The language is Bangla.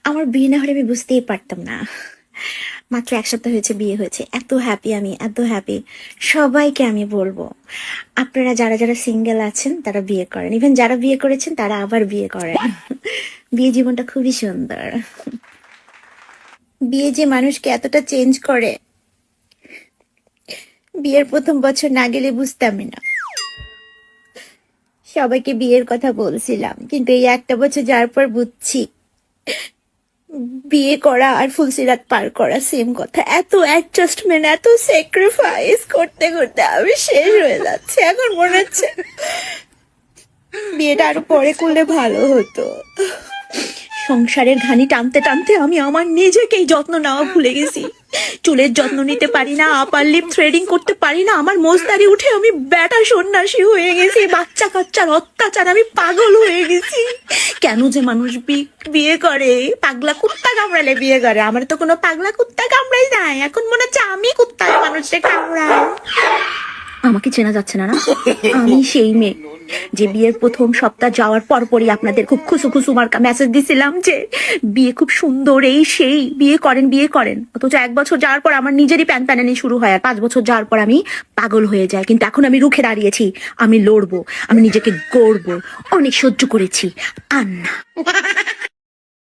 আমার বিয়ে না হলে আমি বুঝতেই পারতাম না। মাত্র 1 সপ্তাহ হয়েছে বিয়ে হয়েছে, এত হ্যাপি, আমি এত হ্যাপি। সবাইকে আমি বলবো, আপনারা যারা যারা সিঙ্গেল আছেন তারা বিয়ে করেন, ইভেন যারা বিয়ে করেছেন তারা আবার বিয়ে করেন। বিয়ে জীবনটা খুবই সুন্দর। বিয়ে যে মানুষকে এতটা চেঞ্জ করে, বিয়ের প্রথম বছর না গেলে বুঝতামই না। সবাইকে বিয়ের কথা বলছিলাম, কিন্তু এই একটা বছর যাওয়ার পর বুঝছি বিয়ে করা আর ফুলসিরাত পার করা সেম কথা। এত অ্যাডজাস্টমেন্ট, এত স্যাক্রিফাইস করতে করতে আমি শেষ হয়ে যাচ্ছে। এখন মনে হচ্ছে বিয়েটা আরো পরে করলে ভালো হতো। সংসারের ঘানি টানতে টানতে আমি আমার নিজেকেই যত্ন নেওয়া ভুলে গেছি। চুলের যত্ন নিতে পারি না, আপার লিপ থ্রেডিং করতে পারি না, আমার মোজদারি উঠে আমি ব্যাটা সন্ন্যাসী হয়ে গেছি। বাচ্চা কাচ্চার অত্যাচার আমি পাগল হয়ে গেছি। কেন যে মানুষ বিয়ে করে? পাগলা কুত্তা কামড়ালে বিয়ে করে, আমার তো কোনো পাগলা কুত্তা কামড়াই নাই। এখন মনে হচ্ছে আমি কুত্তায় মানুষকে কামড়াই। আমাকে চেনা যাচ্ছে না, না? আমি সেই মেয়ে যে বিয়ের প্রথম সপ্তাহ যাওয়ার পরপরই আপনাদের খুব খুশু খুশু মার্কা মেসেজ দিছিলাম যে বিয়ে খুব সুন্দর, এই সেই, বিয়ে করেন বিয়ে করেন। অথচ 1 বছর যাওয়ার পর আমার নিজেরই প্যান প্যানানি শুরু হয়, আর 5 বছর যাওয়ার পর আমি পাগল হয়ে যাই। কিন্তু এখন আমি রুখে দাঁড়িয়েছি, আমি লড়বো, আমি নিজেকে গড়বো। অনেক সহ্য করেছি, আর না।